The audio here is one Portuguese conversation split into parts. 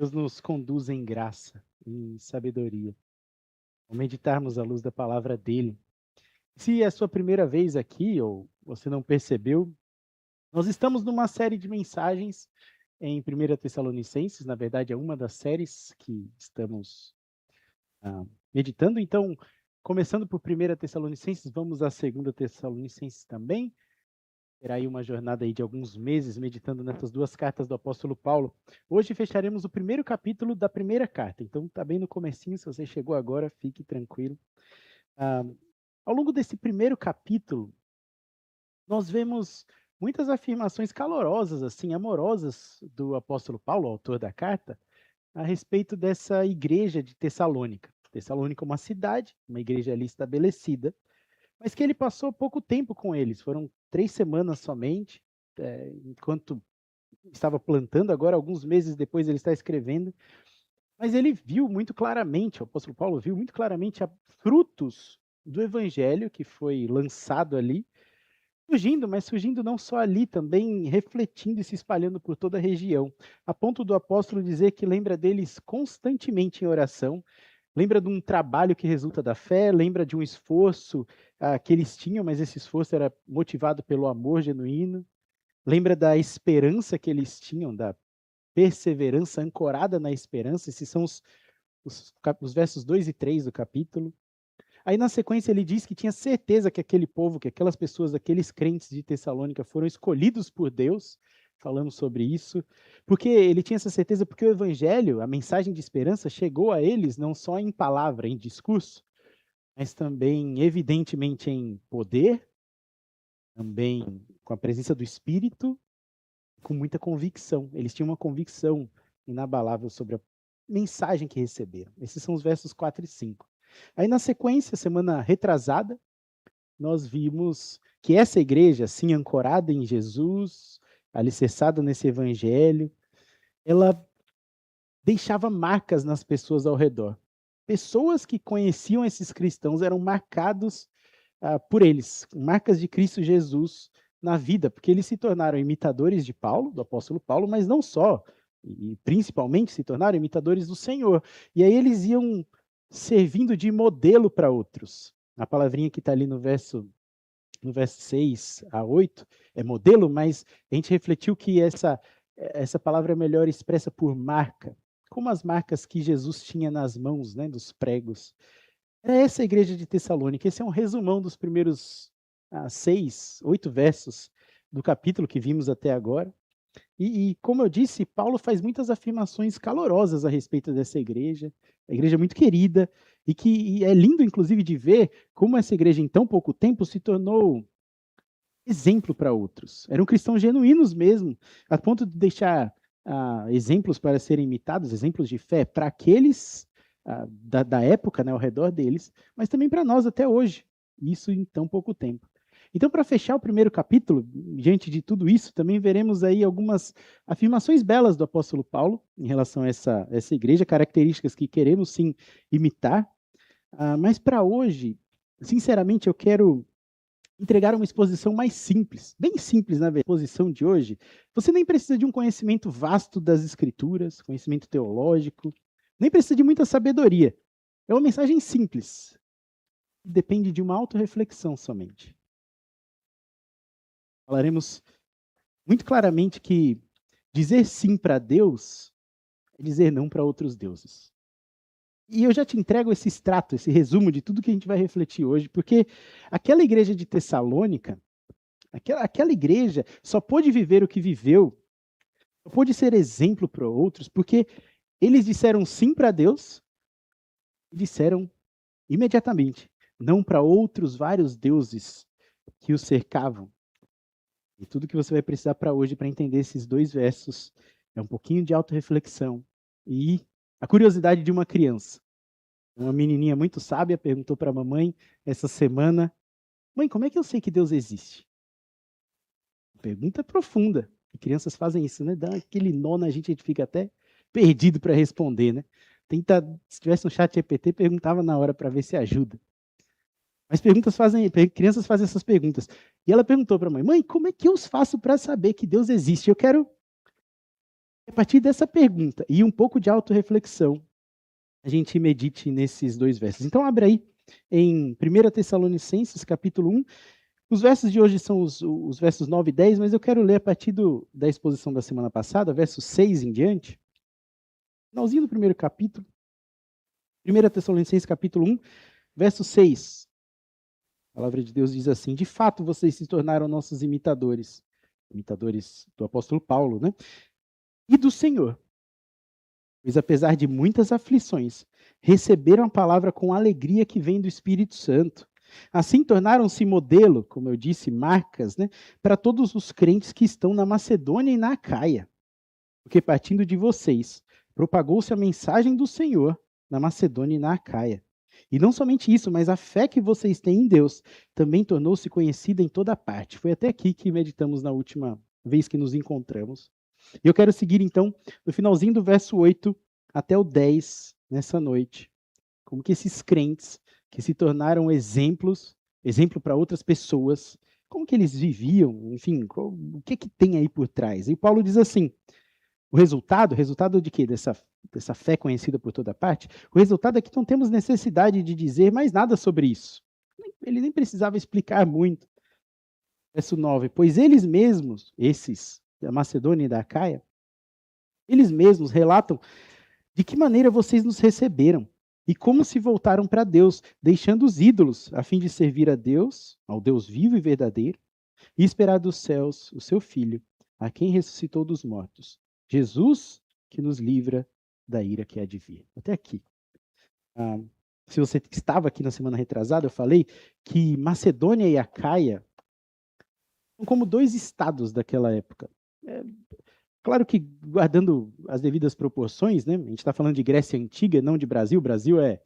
Deus nos conduz em graça, em sabedoria, ao meditarmos à luz da palavra dele. Se é a sua primeira vez aqui ou você não percebeu, nós estamos numa série de mensagens em 1 Tessalonicenses, na verdade é uma das séries que estamos meditando. Então, começando por 1 Tessalonicenses, vamos a 2 Tessalonicenses também. Terá aí uma jornada aí de alguns meses meditando nessas duas cartas do apóstolo Paulo. Hoje fecharemos o primeiro capítulo da primeira carta, então está bem no comecinho, se você chegou agora, fique tranquilo. Ah, Ao longo desse primeiro capítulo, nós vemos muitas afirmações calorosas, assim, amorosas do apóstolo Paulo, autor da carta, a respeito dessa igreja de Tessalônica. Tessalônica é uma cidade, uma igreja ali estabelecida, mas que ele passou pouco tempo com eles, foram 3 semanas somente, enquanto estava plantando, agora alguns meses depois ele está escrevendo, mas ele viu muito claramente, o apóstolo Paulo viu muito claramente frutos do evangelho que foi lançado ali, surgindo, mas surgindo não só ali, também refletindo e se espalhando por toda a região, a ponto do apóstolo dizer que lembra deles constantemente em oração, lembra de um trabalho que resulta da fé, lembra de um esforço que eles tinham, mas esse esforço era motivado pelo amor genuíno, lembra da esperança que eles tinham, da perseverança ancorada na esperança. Esses são os versos 2 e 3 do capítulo. Aí, na sequência, ele diz que tinha certeza que aquele povo, que aquelas pessoas, aqueles crentes de Tessalônica foram escolhidos por Deus, falamos sobre isso, porque ele tinha essa certeza porque o evangelho, a mensagem de esperança, chegou a eles não só em palavra, em discurso, mas também, evidentemente, em poder, também com a presença do Espírito, com muita convicção. Eles tinham uma convicção inabalável sobre a mensagem que receberam. Esses são os versos 4 e 5. Aí, na sequência, semana retrasada, nós vimos que essa igreja, assim, ancorada em Jesus, alicerçada nesse evangelho, ela deixava marcas nas pessoas ao redor. Pessoas que conheciam esses cristãos eram marcados por eles, marcas de Cristo Jesus na vida, porque eles se tornaram imitadores de Paulo, do apóstolo Paulo, mas não só, e principalmente se tornaram imitadores do Senhor. E aí eles iam servindo de modelo para outros. A palavrinha que está ali no verso 6 a 8 é modelo, mas a gente refletiu que essa palavra é melhor expressa por marca, como as marcas que Jesus tinha nas mãos, né, dos pregos. Era essa a igreja de Tessalônica. Esse é um resumão dos primeiros 6, 8 versos do capítulo que vimos até agora. E, como eu disse, Paulo faz muitas afirmações calorosas a respeito dessa igreja, a igreja muito querida, e é lindo, inclusive, de ver como essa igreja, em tão pouco tempo, se tornou exemplo para outros. Eram cristãos genuínos mesmo, a ponto de deixar exemplos para serem imitados, exemplos de fé para aqueles da época, né, ao redor deles, mas também para nós até hoje, isso em tão pouco tempo. Então, para fechar o primeiro capítulo, diante de tudo isso, também veremos aí algumas afirmações belas do apóstolo Paulo em relação a essa igreja, características que queremos sim imitar, mas para hoje, sinceramente, eu quero entregar uma exposição mais simples, bem simples na exposição de hoje. Você nem precisa de um conhecimento vasto das escrituras, conhecimento teológico, nem precisa de muita sabedoria. É uma mensagem simples, depende de uma autorreflexão somente. Falaremos muito claramente que dizer sim para Deus é dizer não para outros deuses. E eu já te entrego esse extrato, esse resumo de tudo que a gente vai refletir hoje, porque aquela igreja de Tessalônica, aquela igreja só pôde viver o que viveu, só pôde ser exemplo para outros, porque eles disseram sim para Deus e disseram imediatamente não para outros vários deuses que os cercavam. E tudo que você vai precisar para hoje para entender esses 2 versos é um pouquinho de autorreflexão e a curiosidade de uma criança. Uma menininha muito sábia perguntou para a mamãe essa semana: "Mãe, como é que eu sei que Deus existe?" Pergunta profunda. E crianças fazem isso, né? Dá aquele nó na gente, a gente fica até perdido para responder, né? Tenta, se tivesse um chat GPT, perguntava na hora para ver se ajuda. Mas crianças fazem essas perguntas. E ela perguntou para a mãe: "Mãe, como é que eu faço para saber que Deus existe? Eu quero A partir dessa pergunta e um pouco de autorreflexão, a gente medite nesses dois versos. Então, abre aí em 1 Tessalonicenses, capítulo 1. Os versos de hoje são os versos 9 e 10, mas eu quero ler a partir da exposição da semana passada, versos 6 em diante. Finalzinho do primeiro capítulo. 1 Tessalonicenses, capítulo 1, verso 6. A palavra de Deus diz assim: de fato, vocês se tornaram nossos imitadores. Imitadores do apóstolo Paulo, né? E do Senhor. Pois apesar de muitas aflições, receberam a palavra com alegria que vem do Espírito Santo. Assim tornaram-se modelo, como eu disse, marcas, né, para todos os crentes que estão na Macedônia e na Acaia. Porque partindo de vocês, propagou-se a mensagem do Senhor na Macedônia e na Acaia. E não somente isso, mas a fé que vocês têm em Deus também tornou-se conhecida em toda parte. Foi até aqui que meditamos na última vez que nos encontramos. E eu quero seguir, então, no finalzinho do verso 8 até o 10, nessa noite. Como que esses crentes que se tornaram exemplo para outras pessoas, como que eles viviam, enfim, o que tem aí por trás? E Paulo diz assim, o resultado de quê? Dessa fé conhecida por toda parte? O resultado é que não temos necessidade de dizer mais nada sobre isso. Ele nem precisava explicar muito. Verso 9, pois eles mesmos, esses da Macedônia e da Acaia, eles mesmos relatam de que maneira vocês nos receberam e como se voltaram para Deus, deixando os ídolos, a fim de servir a Deus, ao Deus vivo e verdadeiro, e esperar dos céus o seu Filho, a quem ressuscitou dos mortos, Jesus, que nos livra da ira que há de vir. Até aqui. Se você estava aqui na semana retrasada, eu falei que Macedônia e Acaia são como dois estados daquela época. Claro que guardando as devidas proporções, né? A gente está falando de Grécia Antiga, não de Brasil. Brasil é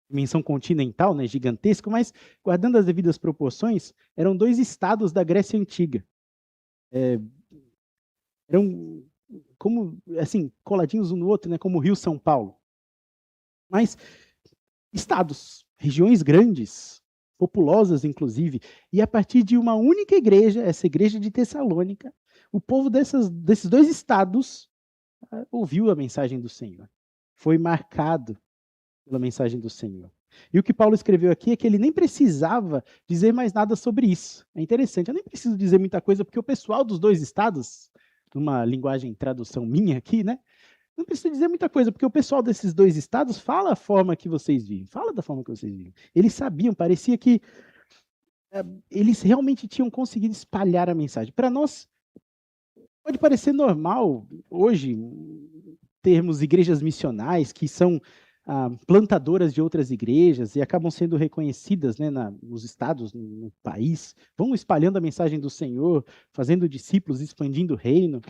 dimensão continental, né? Gigantesco, mas guardando as devidas proporções, eram dois estados da Grécia Antiga. Eram como, assim, coladinhos um no outro, né? Como o Rio São Paulo. Mas estados, regiões grandes, populosas, inclusive, e a partir de uma única igreja, essa igreja de Tessalônica, o povo desses dois estados ouviu a mensagem do Senhor. Foi marcado pela mensagem do Senhor. E o que Paulo escreveu aqui é que ele nem precisava dizer mais nada sobre isso. É interessante, eu nem preciso dizer muita coisa, porque o pessoal dos dois estados, numa linguagem, tradução minha aqui, né? Não precisa dizer muita coisa, porque o pessoal desses dois estados fala a forma que vocês vivem, fala da forma que vocês vivem. Eles sabiam, parecia que eles realmente tinham conseguido espalhar a mensagem. Para nós, pode parecer normal hoje termos igrejas missionais que são plantadoras de outras igrejas e acabam sendo reconhecidas, né, nos estados, no país, vão espalhando a mensagem do Senhor, fazendo discípulos, expandindo o reino.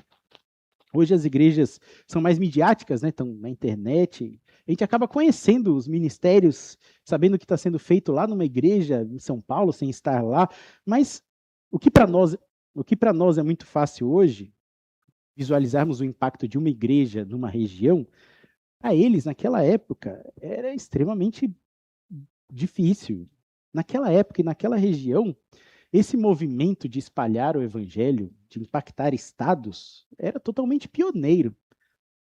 Hoje as igrejas são mais midiáticas, né, estão na internet. A gente acaba conhecendo os ministérios, sabendo o que está sendo feito lá numa igreja em São Paulo, sem estar lá. Mas o que para nós é muito fácil hoje, visualizarmos o impacto de uma igreja numa região, para eles, naquela época, era extremamente difícil. Naquela época e naquela região, esse movimento de espalhar o evangelho, de impactar estados, era totalmente pioneiro.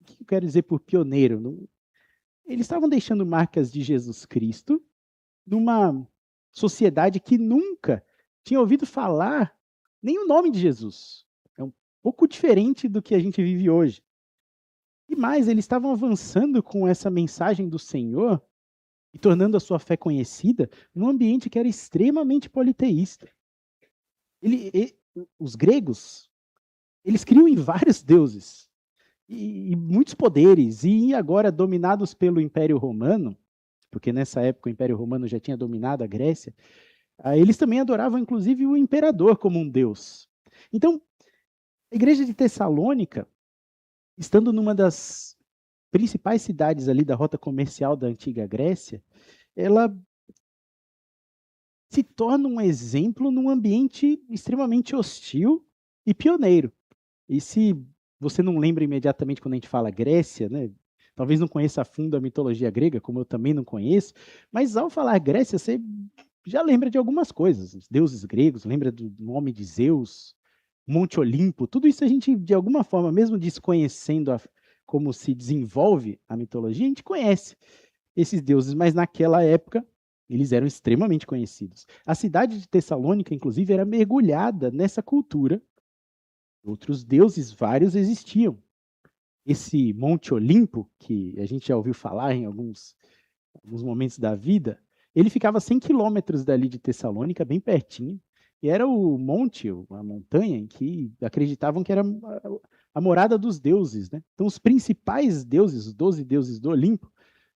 O que eu quero dizer por pioneiro? Eles estavam deixando marcas de Jesus Cristo numa sociedade que nunca tinha ouvido falar nem o nome de Jesus. É um pouco diferente do que a gente vive hoje. E mais, eles estavam avançando com essa mensagem do Senhor e tornando a sua fé conhecida num ambiente que era extremamente politeísta. Os gregos, eles criam em vários deuses e muitos poderes, e agora dominados pelo Império Romano, porque nessa época o Império Romano já tinha dominado a Grécia, eles também adoravam inclusive o imperador como um deus. Então, a igreja de Tessalônica, estando numa das principais cidades ali da rota comercial da antiga Grécia, ela se torna um exemplo num ambiente extremamente hostil e pioneiro. E se você não lembra imediatamente quando a gente fala Grécia, né? Talvez não conheça a fundo a mitologia grega, como eu também não conheço, mas ao falar Grécia, você já lembra de algumas coisas. Os deuses gregos, lembra do nome de Zeus, Monte Olimpo, tudo isso a gente, de alguma forma, mesmo desconhecendo como se desenvolve a mitologia, a gente conhece esses deuses, mas naquela época eles eram extremamente conhecidos. A cidade de Tessalônica, inclusive, era mergulhada nessa cultura. Outros deuses vários existiam. Esse Monte Olimpo, que a gente já ouviu falar em alguns momentos da vida, ele ficava a 100 quilômetros dali de Tessalônica, bem pertinho, e era o monte, a montanha, em que acreditavam que era a morada dos deuses, né? Então, os principais deuses, os 12 deuses do Olimpo,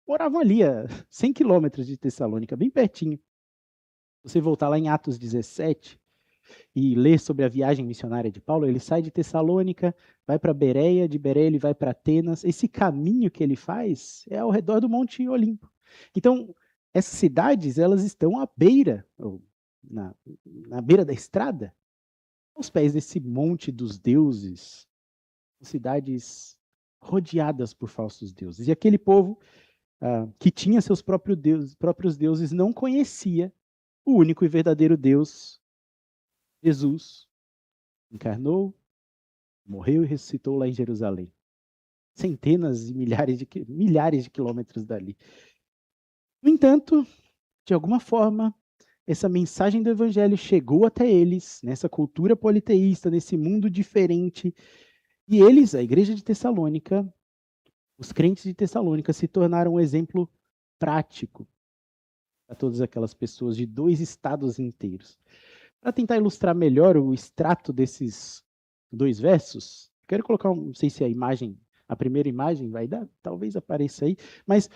moravam ali a 100 quilômetros de Tessalônica, bem pertinho. Você voltar lá em Atos 17 e ler sobre a viagem missionária de Paulo, ele sai de Tessalônica, vai para Bereia, de Bereia ele vai para Atenas. Esse caminho que ele faz é ao redor do Monte Olimpo. Então, essas cidades, elas estão à beira, na beira da estrada, aos pés desse monte dos deuses, cidades rodeadas por falsos deuses. E aquele povo que tinha seus próprios deuses não conhecia o único e verdadeiro Deus, Jesus, encarnou, morreu e ressuscitou lá em Jerusalém. Centenas e milhares de quilômetros dali. No entanto, de alguma forma, essa mensagem do evangelho chegou até eles, nessa cultura politeísta, nesse mundo diferente, e eles, a igreja de Tessalônica, os crentes de Tessalônica, se tornaram um exemplo prático para todas aquelas pessoas de 2 estados inteiros. Para tentar ilustrar melhor o extrato desses 2 versos, quero colocar, não sei se a primeira imagem vai dar, talvez apareça aí, mas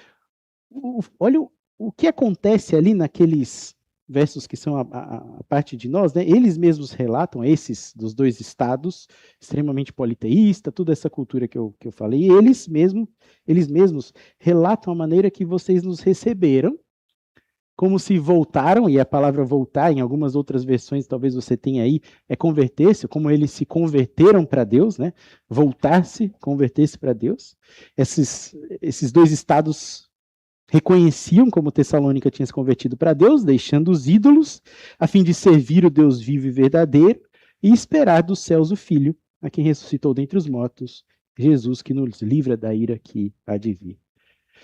olha o que acontece ali naqueles versos que são a parte de nós, né? Eles mesmos relatam, esses dos 2 estados, extremamente politeísta, toda essa cultura que eu falei, e eles mesmos relatam a maneira que vocês nos receberam, como se voltaram, e a palavra voltar, em algumas outras versões, talvez você tenha aí, é converter-se, como eles se converteram para Deus, né? Voltar-se, converter-se para Deus. Esses 2 estados reconheciam como Tessalônica tinha se convertido para Deus, deixando os ídolos, a fim de servir o Deus vivo e verdadeiro, e esperar dos céus o Filho, a quem ressuscitou dentre os mortos, Jesus, que nos livra da ira que há de vir.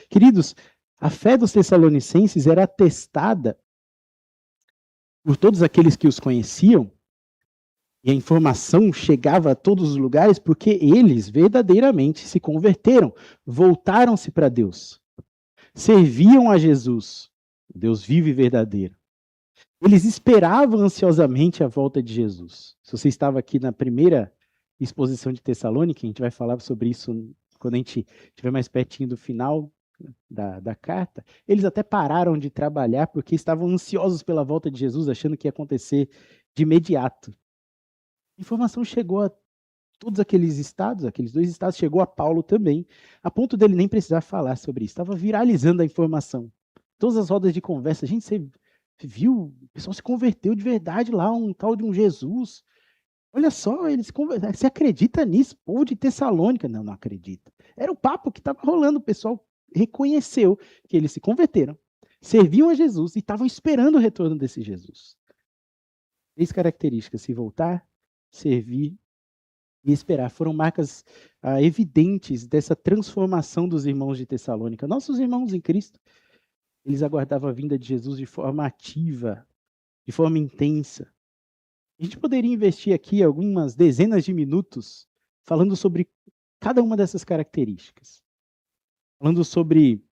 Queridos, a fé dos tessalonicenses era atestada por todos aqueles que os conheciam, e a informação chegava a todos os lugares porque eles verdadeiramente se converteram, voltaram-se para Deus, serviam a Jesus, Deus vivo e verdadeiro. Eles esperavam ansiosamente a volta de Jesus. Se você estava aqui na primeira exposição de Tessalônica, a gente vai falar sobre isso quando a gente estiver mais pertinho do final da carta, eles até pararam de trabalhar porque estavam ansiosos pela volta de Jesus, achando que ia acontecer de imediato. A informação chegou a todos aqueles 2 estados, chegou a Paulo também, a ponto dele nem precisar falar sobre isso. Estava viralizando a informação. Todas as rodas de conversa, gente, você viu? O pessoal se converteu de verdade lá, um tal de um Jesus. Olha só, eles você acredita nisso? Povo de Tessalônica. Não acredita. Era o papo que estava rolando, o pessoal reconheceu que eles se converteram, serviam a Jesus e estavam esperando o retorno desse Jesus. 3 características: se voltar, servir e esperar. Foram marcas evidentes dessa transformação dos irmãos de Tessalônica. Nossos irmãos em Cristo, eles aguardavam a vinda de Jesus de forma ativa, de forma intensa. A gente poderia investir aqui algumas dezenas de minutos falando sobre cada uma dessas características. Falando sobre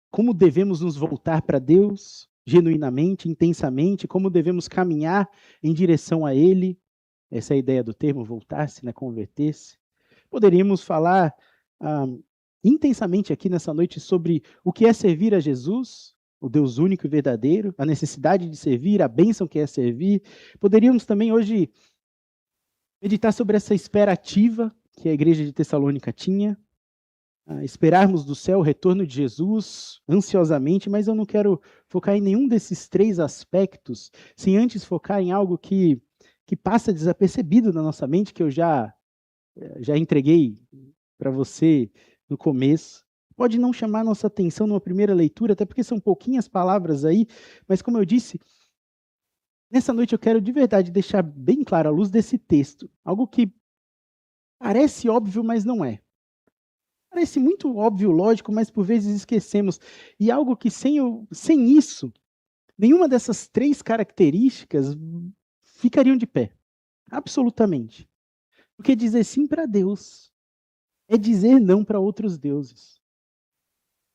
como devemos nos voltar para Deus genuinamente, intensamente, como devemos caminhar em direção a Ele. Essa é a ideia do termo, voltar-se, né, converter-se. Poderíamos falar intensamente aqui nessa noite sobre o que é servir a Jesus, o Deus único e verdadeiro, a necessidade de servir, a bênção que é servir. Poderíamos também hoje meditar sobre essa espera ativa que a igreja de Tessalônica tinha, esperarmos do céu o retorno de Jesus ansiosamente, mas eu não quero focar em nenhum desses 3 aspectos, sem antes focar em algo que passa desapercebido na nossa mente, que eu já entreguei para você no começo. Pode não chamar nossa atenção numa primeira leitura, até porque são pouquinhas palavras aí, mas como eu disse, Nessa noite eu quero de verdade deixar bem claro à luz desse texto, algo que parece óbvio, mas não é. Parece muito óbvio, lógico, mas por vezes esquecemos. E algo que sem isso, nenhuma dessas 3 características ficariam de pé. Absolutamente. Porque dizer sim para Deus é dizer não para outros deuses.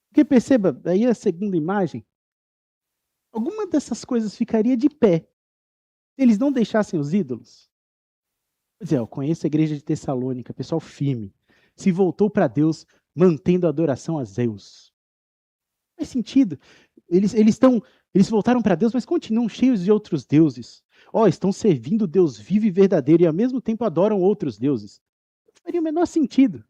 Porque perceba, aí a segunda imagem, alguma dessas coisas ficaria de pé se eles não deixassem os ídolos. Pois é, eu conheço a igreja de Tessalônica, pessoal firme, se voltou para Deus mantendo a adoração a Zeus. Faz sentido. Eles voltaram para Deus, mas continuam cheios de outros deuses. Estão servindo o Deus vivo e verdadeiro e ao mesmo tempo adoram outros deuses. Não faria o menor sentido.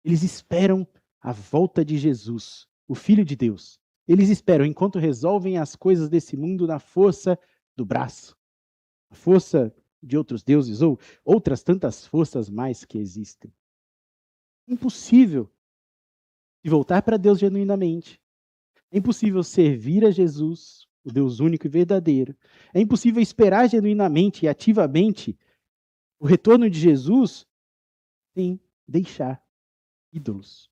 Eles esperam a volta de Jesus, o Filho de Deus. Eles esperam enquanto resolvem as coisas desse mundo na força do braço, a força de outros deuses ou outras tantas forças mais que existem. Impossível de voltar para Deus genuinamente. É impossível servir a Jesus, o Deus único e verdadeiro. É impossível esperar genuinamente e ativamente o retorno de Jesus sem deixar ídolos.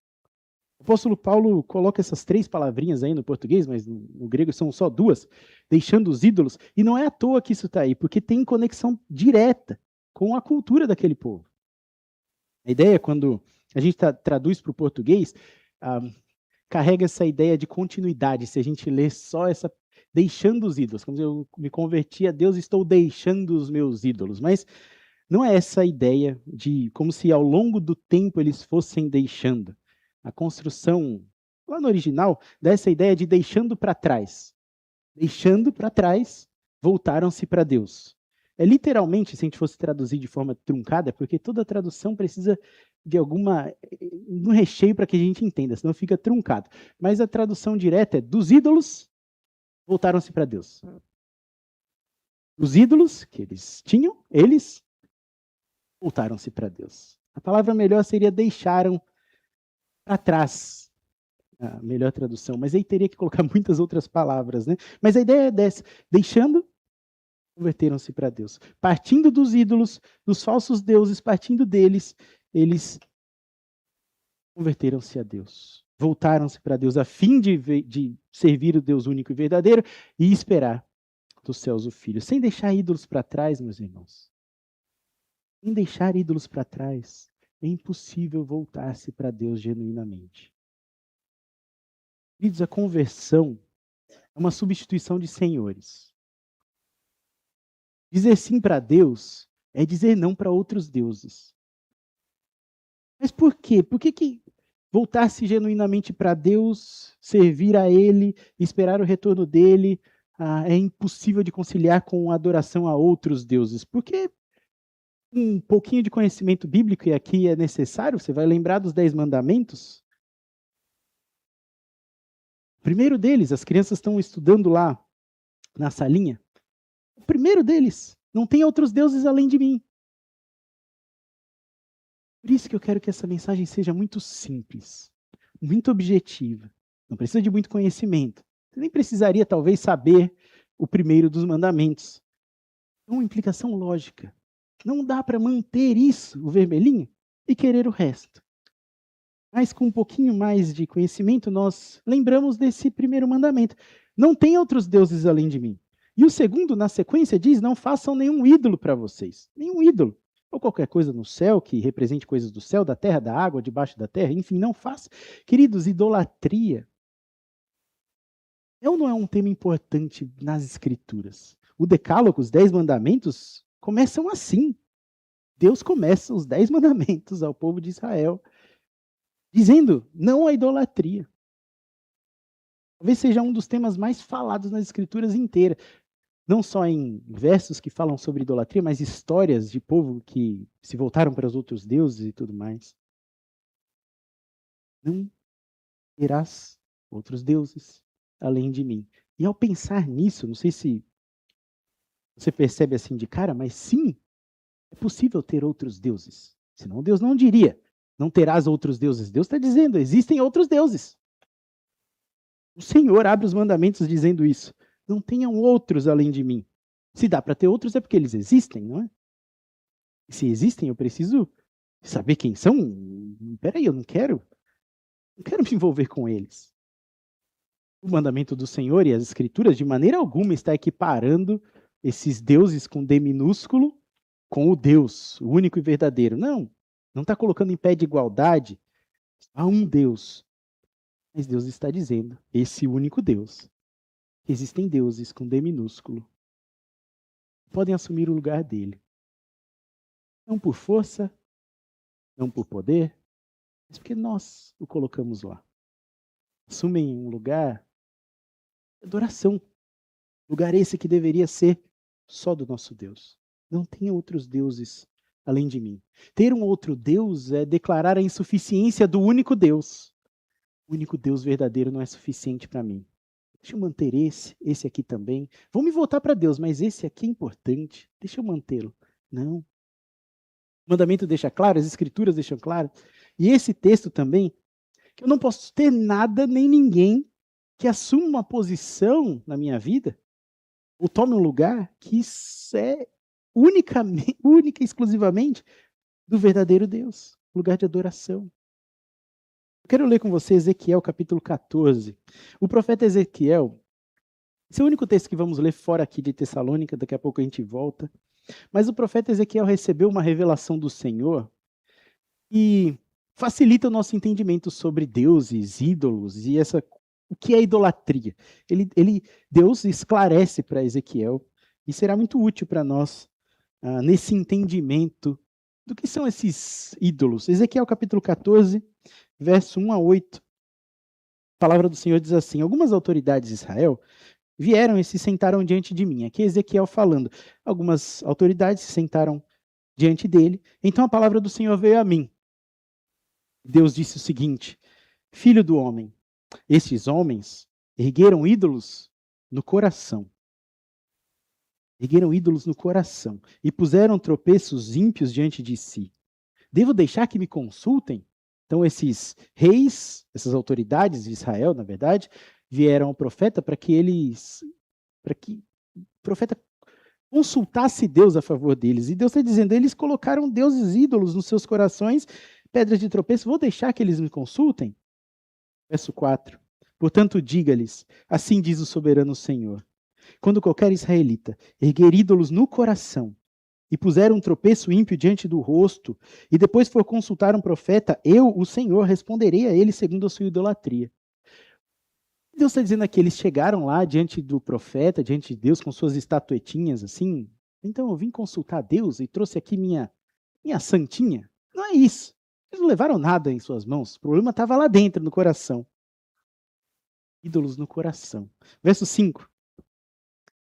O apóstolo Paulo coloca essas 3 palavrinhas aí no português, mas no grego são só 2, deixando os ídolos, e não é à toa que isso está aí, porque tem conexão direta com a cultura daquele povo. A ideia, quando a gente traduz para o português, carrega essa ideia de continuidade, se a gente lê só essa, deixando os ídolos, como eu me converti a Deus, estou deixando os meus ídolos, mas não é essa a ideia de como se ao longo do tempo eles fossem deixando. A construção, lá no original, dá essa ideia de deixando para trás. Deixando para trás, voltaram-se para Deus. É literalmente, se a gente fosse traduzir de forma truncada, porque toda tradução precisa de um recheio para que a gente entenda, senão fica truncado. Mas a tradução direta é: dos ídolos, voltaram-se para Deus. Os ídolos que eles tinham, eles voltaram-se para Deus. A palavra melhor seria deixaram para trás, a melhor tradução, mas aí teria que colocar muitas outras palavras, né? Mas a ideia é dessa: deixando, converteram-se para Deus. Partindo dos ídolos, dos falsos deuses, partindo deles, eles converteram-se a Deus. Voltaram-se para Deus a fim de servir o Deus único e verdadeiro e esperar dos céus o Filho. Sem deixar ídolos para trás, meus irmãos. Sem deixar ídolos para trás, é impossível voltar-se para Deus genuinamente. Queridos, a conversão é uma substituição de senhores. Dizer sim para Deus é dizer não para outros deuses. Mas por quê? Por que voltar-se genuinamente para Deus, servir a Ele, esperar o retorno dEle, é impossível de conciliar com a adoração a outros deuses? Porque um pouquinho de conhecimento bíblico, e aqui é necessário, você vai lembrar dos 10 mandamentos. O primeiro deles, as crianças estão estudando lá na salinha. O primeiro deles, não tem outros deuses além de mim. Por isso que eu quero que essa mensagem seja muito simples, muito objetiva. Não precisa de muito conhecimento. Você nem precisaria, talvez, saber o primeiro dos mandamentos. É uma implicação lógica. Não dá para manter isso, o vermelhinho, e querer o resto. Mas com um pouquinho mais de conhecimento, nós lembramos desse primeiro mandamento. Não tem outros deuses além de mim. E o segundo, na sequência, diz: não façam nenhum ídolo para vocês. Nenhum ídolo. Ou qualquer coisa no céu que represente coisas do céu, da terra, da água, debaixo da terra, enfim, não faça. Queridos, idolatria é ou não é um tema importante nas Escrituras? O Decálogo, os 10 mandamentos, começam assim. Deus começa os 10 mandamentos ao povo de Israel, dizendo não à idolatria. Talvez seja um dos temas mais falados nas Escrituras inteiras. Não só em versos que falam sobre idolatria, mas histórias de povo que se voltaram para os outros deuses e tudo mais. Não terás outros deuses além de mim. E ao pensar nisso, não sei se você percebe assim de cara, mas sim, é possível ter outros deuses. Senão Deus não diria: não terás outros deuses. Deus está dizendo: existem outros deuses. O Senhor abre os mandamentos dizendo isso. não tenham outros além de mim. Se dá para ter outros é porque eles existem, não é? E se existem, eu preciso saber quem são. Peraí, eu não quero me envolver com eles. O mandamento do Senhor e as Escrituras, de maneira alguma, está equiparando esses deuses com D minúsculo com o Deus, o único e verdadeiro. Não está colocando em pé de igualdade a um Deus. Mas Deus está dizendo, esse único Deus. Existem deuses com D minúsculo. Podem assumir o lugar dele. Não por força, não por poder, mas porque nós o colocamos lá. Assumem um lugar de adoração. Lugar esse que deveria ser só do nosso Deus. Não tem outros deuses além de mim. Ter um outro Deus é declarar a insuficiência do único Deus. O único Deus verdadeiro não é suficiente para mim. Deixa eu manter esse aqui também. Vou me voltar para Deus, mas esse aqui é importante. Deixa eu mantê-lo. Não. O mandamento deixa claro, as Escrituras deixam claro. E esse texto também, que eu não posso ter nada nem ninguém que assuma uma posição na minha vida, ou tome um lugar que isso é única e exclusivamente do verdadeiro Deus, lugar de adoração. Eu quero ler com você Ezequiel capítulo 14. O profeta Ezequiel, esse é o único texto que vamos ler fora aqui de Tessalônica, daqui a pouco a gente volta. Mas o profeta Ezequiel recebeu uma revelação do Senhor e facilita o nosso entendimento sobre deuses, ídolos e o que é idolatria. Deus esclarece para Ezequiel e será muito útil para nós nesse entendimento do que são esses ídolos. Ezequiel capítulo 14, verso 1 a 8. A palavra do Senhor diz assim: algumas autoridades de Israel vieram e se sentaram diante de mim. Aqui é Ezequiel falando. Algumas autoridades se sentaram diante dele. Então a palavra do Senhor veio a mim. Deus disse o seguinte: filho do homem, estes homens ergueram ídolos no coração. Ergueram ídolos no coração e puseram tropeços ímpios diante de si. Devo deixar que me consultem? Então esses reis, essas autoridades de Israel, na verdade, vieram ao profeta para que o profeta consultasse Deus a favor deles. E Deus está dizendo, eles colocaram deuses ídolos nos seus corações, pedras de tropeço, vou deixar que eles me consultem? Verso 4. Portanto, diga-lhes, assim diz o soberano Senhor, quando qualquer israelita erguer ídolos no coração e puser um tropeço ímpio diante do rosto, e depois for consultar um profeta, eu, o Senhor, responderei a ele segundo a sua idolatria. Deus está dizendo aqui, eles chegaram lá diante do profeta, diante de Deus, com suas estatuetinhas, assim. Então eu vim consultar Deus e trouxe aqui minha santinha. Não é isso. Eles não levaram nada em suas mãos. O problema estava lá dentro, no coração. Ídolos no coração. Verso 5.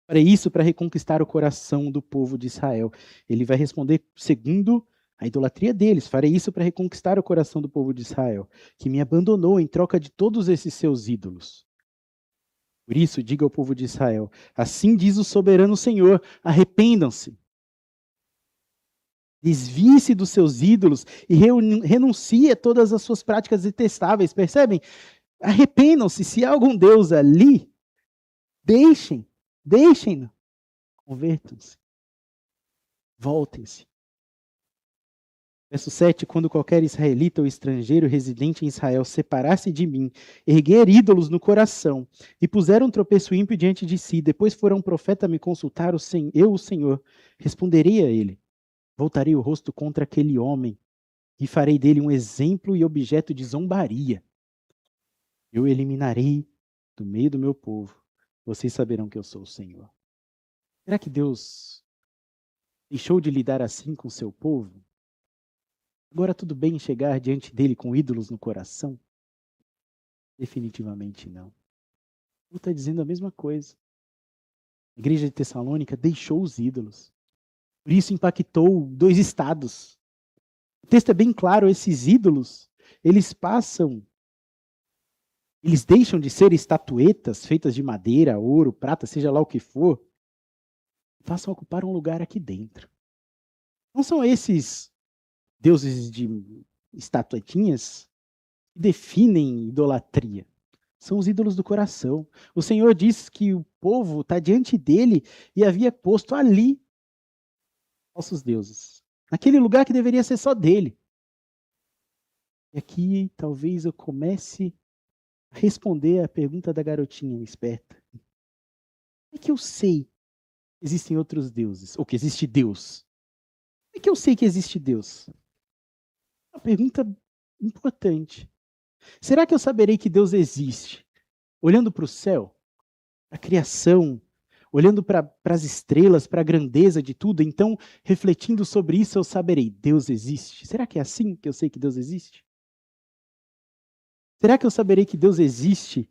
Farei isso para reconquistar o coração do povo de Israel. Ele vai responder segundo a idolatria deles. Farei isso para reconquistar o coração do povo de Israel, que me abandonou em troca de todos esses seus ídolos. Por isso, diga ao povo de Israel, assim diz o soberano Senhor, arrependam-se. Desvie-se dos seus ídolos e renuncie a todas as suas práticas detestáveis. Percebem? Arrependam-se. Se há algum Deus ali, deixem-no. Convertam-se. Voltem-se. Verso 7, quando qualquer israelita ou estrangeiro residente em Israel separar-se de mim, erguer ídolos no coração e puser um tropeço ímpio diante de si, depois for um profeta me consultar, eu, o Senhor, responderei a ele. Voltarei o rosto contra aquele homem e farei dele um exemplo e objeto de zombaria. Eu eliminarei do meio do meu povo. Vocês saberão que eu sou o Senhor. Será que Deus deixou de lidar assim com o seu povo? Agora tudo bem chegar diante dele com ídolos no coração? Definitivamente não. Ele está dizendo a mesma coisa. A igreja de Tessalônica deixou os ídolos. Por isso impactou 2 estados. O texto é bem claro, esses ídolos, eles deixam de ser estatuetas feitas de madeira, ouro, prata, seja lá o que for, e passam a ocupar um lugar aqui dentro. Não são esses deuses de estatuetinhas que definem idolatria. São os ídolos do coração. O Senhor diz que o povo está diante dele e havia posto ali falsos deuses. Naquele lugar que deveria ser só dele. E aqui talvez eu comece a responder a pergunta da garotinha esperta. Como é que eu sei que existem outros deuses? Ou que existe Deus? Como é que eu sei que existe Deus? Uma pergunta importante. Será que eu saberei que Deus existe? Olhando para o céu, para a criação, olhando para as estrelas, para a grandeza de tudo, então, refletindo sobre isso, eu saberei, Deus existe. Será que é assim que eu sei que Deus existe? Será que eu saberei que Deus existe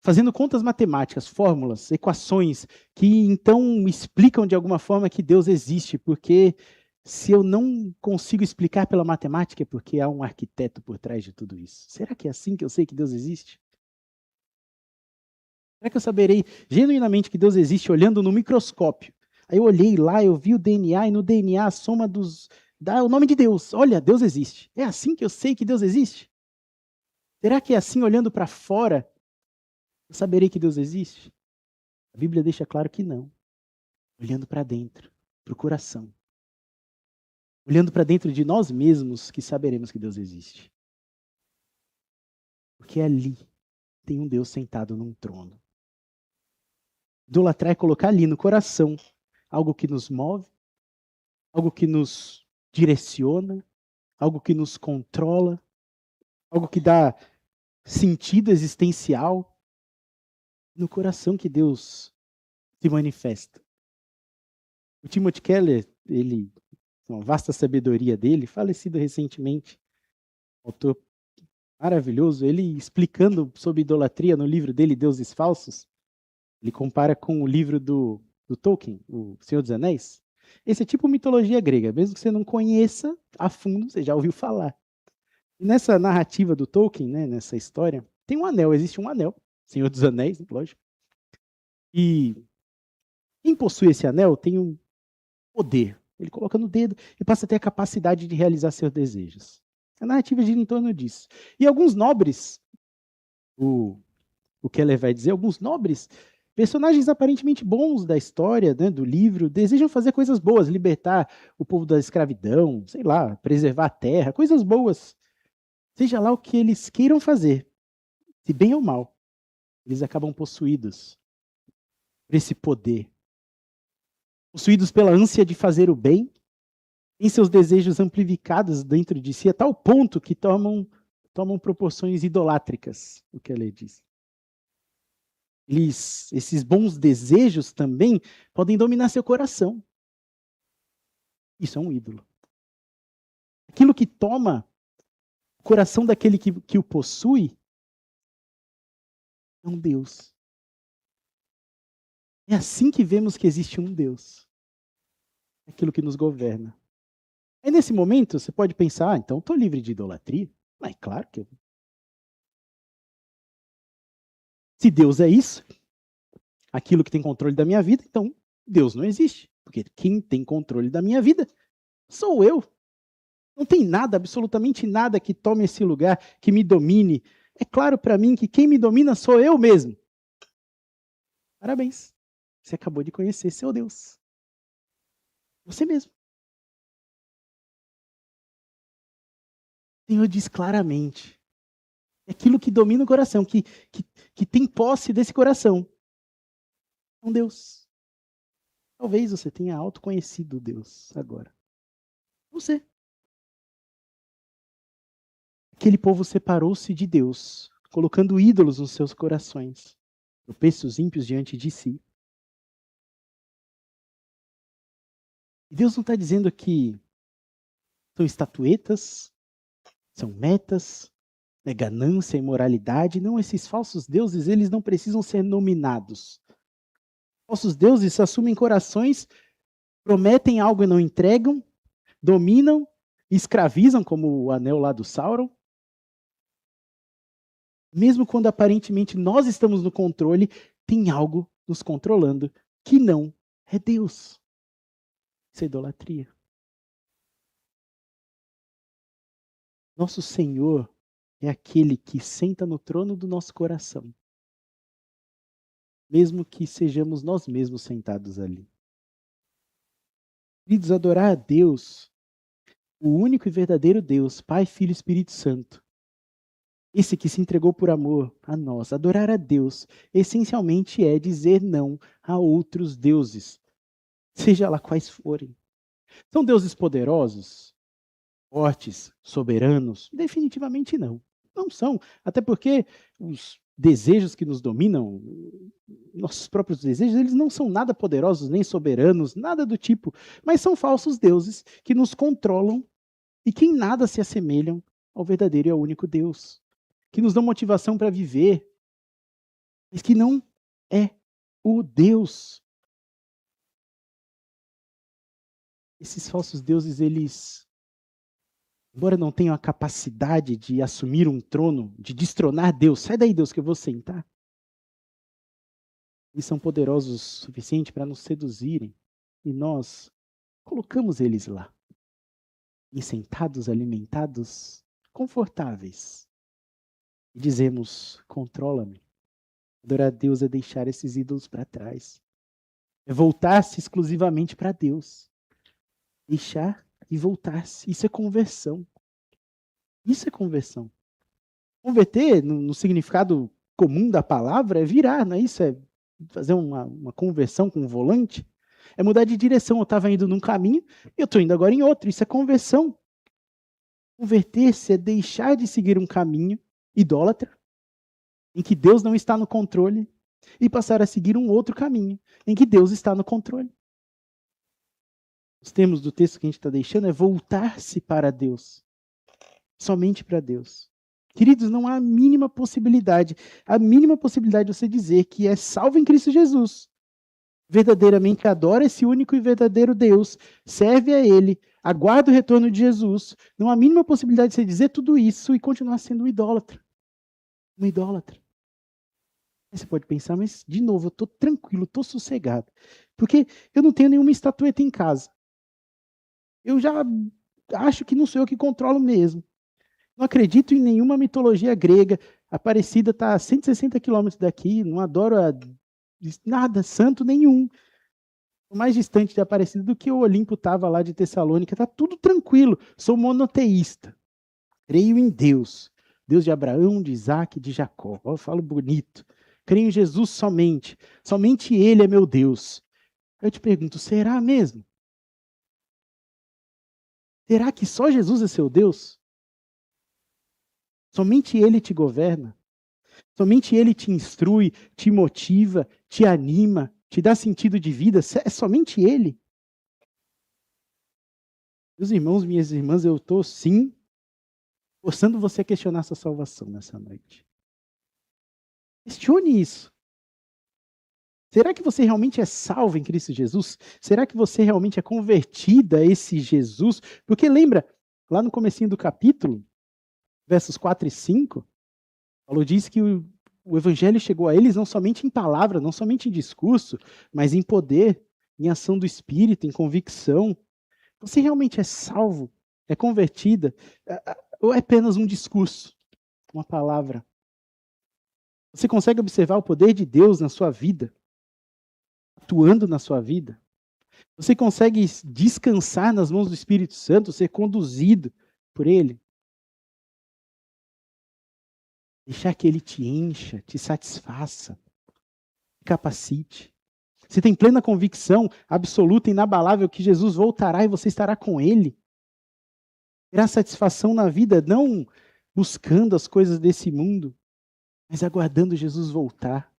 fazendo contas matemáticas, fórmulas, equações, que então explicam de alguma forma que Deus existe? Porque se eu não consigo explicar pela matemática, é porque há um arquiteto por trás de tudo isso. Será que é assim que eu sei que Deus existe? Será que eu saberei genuinamente que Deus existe olhando no microscópio? Aí eu olhei lá, eu vi o DNA, e no DNA a soma dá o nome de Deus. Olha, Deus existe. É assim que eu sei que Deus existe? Será que é assim, olhando para fora, eu saberei que Deus existe? A Bíblia deixa claro que não. Olhando para dentro, para o coração. Olhando para dentro de nós mesmos que saberemos que Deus existe. Porque ali tem um Deus sentado num trono. Idolatrar é colocar ali no coração algo que nos move, algo que nos direciona, algo que nos controla, algo que dá sentido existencial. No coração que Deus se manifesta. O Timothy Keller, ele, com a vasta sabedoria dele, falecido recentemente, autor maravilhoso, ele explicando sobre idolatria no livro dele, Deuses Falsos, ele compara com o livro do Tolkien, O Senhor dos Anéis. Esse é tipo mitologia grega, mesmo que você não conheça a fundo, você já ouviu falar. E nessa narrativa do Tolkien, né, nessa história, tem um anel, existe um anel, Senhor dos Anéis, lógico. E quem possui esse anel tem um poder. Ele coloca no dedo e passa a ter a capacidade de realizar seus desejos. A narrativa gira em torno disso. E alguns nobres, o Keller vai dizer, alguns nobres, personagens aparentemente bons da história, né, do livro, desejam fazer coisas boas, libertar o povo da escravidão, sei lá, preservar a terra, coisas boas. Seja lá o que eles queiram fazer, se bem ou mal, eles acabam possuídos por esse poder. Possuídos pela ânsia de fazer o bem, em seus desejos amplificados dentro de si, a tal ponto que tomam proporções idolátricas, o que ele diz. Esses bons desejos também podem dominar seu coração. Isso é um ídolo. Aquilo que toma o coração daquele que o possui é um Deus. É assim que vemos que existe um Deus. Aquilo que nos governa. Aí nesse momento você pode pensar, então estou livre de idolatria? Mas claro que eu. Se Deus é isso, aquilo que tem controle da minha vida, então Deus não existe. Porque quem tem controle da minha vida sou eu. Não tem nada, absolutamente nada que tome esse lugar, que me domine. É claro para mim que quem me domina sou eu mesmo. Parabéns. Você acabou de conhecer seu Deus. Você mesmo. O Senhor diz claramente. É aquilo que domina o coração, que tem posse desse coração. É um Deus. Talvez você tenha autoconhecido Deus agora. Você. Aquele povo separou-se de Deus, colocando ídolos nos seus corações, tropeços ímpios diante de si. E Deus não está dizendo que são estatuetas, são metas, é ganância, imoralidade. Não, esses falsos deuses, eles não precisam ser nominados. Falsos deuses assumem corações, prometem algo e não entregam, dominam, escravizam, como o anel lá do Sauron. Mesmo quando aparentemente nós estamos no controle, tem algo nos controlando que não é Deus. Isso é idolatria. Nosso Senhor é aquele que senta no trono do nosso coração mesmo que sejamos nós mesmos sentados ali. Queridos, adorar a Deus, o único e verdadeiro Deus, Pai, Filho e Espírito Santo, esse que se entregou por amor a nós, adorar a Deus, essencialmente é dizer não a outros deuses, seja lá quais forem. São deuses poderosos, fortes, soberanos? Definitivamente não. Não são. Até porque os desejos que nos dominam, nossos próprios desejos, eles não são nada poderosos, nem soberanos, nada do tipo. Mas são falsos deuses que nos controlam e que em nada se assemelham ao verdadeiro e ao único Deus. Que nos dão motivação para viver, mas que não é o Deus. Esses falsos deuses, eles, embora não tenham a capacidade de assumir um trono, de destronar Deus, sai daí, Deus, que eu vou sentar. Eles são poderosos o suficiente para nos seduzirem. E nós colocamos eles lá. E sentados, alimentados, confortáveis. E dizemos, controla-me. Adorar a Deus é deixar esses ídolos para trás. É voltar-se exclusivamente para Deus. Deixar e voltar-se. Isso é conversão. Isso é conversão. Converter, no significado comum da palavra, é virar, não é isso? É fazer uma conversão com um volante. É mudar de direção. Eu estava indo num caminho, eu estou indo agora em outro. Isso é conversão. Converter-se é deixar de seguir um caminho idólatra, em que Deus não está no controle, e passar a seguir um outro caminho, em que Deus está no controle. Os termos do texto que a gente está deixando é voltar-se para Deus. Somente para Deus. Queridos, não há a mínima possibilidade de você dizer que é salvo em Cristo Jesus. Verdadeiramente adora esse único e verdadeiro Deus, serve a Ele, aguarda o retorno de Jesus. Não há a mínima possibilidade de você dizer tudo isso e continuar sendo um idólatra. Um idólatra. Você pode pensar, mas de novo, eu estou tranquilo, estou sossegado. Porque eu não tenho nenhuma estatueta em casa. Eu já acho que não sou eu que controlo mesmo. Não acredito em nenhuma mitologia grega. A Aparecida está a 160 quilômetros daqui, não adoro nada, santo nenhum. Mais distante de Aparecida do que o Olimpo estava lá de Tessalônica. Está tudo tranquilo. Sou monoteísta. Creio em Deus. Deus de Abraão, de Isaac, de Jacó. Eu falo bonito. Creio em Jesus somente. Somente Ele é meu Deus. Eu te pergunto, será mesmo? Será que só Jesus é seu Deus? Somente Ele te governa. Somente Ele te instrui, te motiva, te anima, te dá sentido de vida. É somente Ele. Meus irmãos, minhas irmãs, eu estou sim forçando você a questionar sua salvação nessa noite. Questione isso. Será que você realmente é salvo em Cristo Jesus? Será que você realmente é convertida a esse Jesus? Porque lembra, lá no comecinho do capítulo, versos 4 e 5, Paulo diz que o evangelho chegou a eles não somente em palavra, não somente em discurso, mas em poder, em ação do Espírito, em convicção. Você realmente é salvo? É convertida? Ou é apenas um discurso? Uma palavra? Você consegue observar o poder de Deus na sua vida? Atuando na sua vida? Você consegue descansar nas mãos do Espírito Santo, ser conduzido por Ele? Deixar que Ele te encha, te satisfaça, te capacite. Você tem plena convicção absoluta e inabalável que Jesus voltará e você estará com Ele? Terá satisfação na vida, não buscando as coisas desse mundo, mas aguardando Jesus voltar,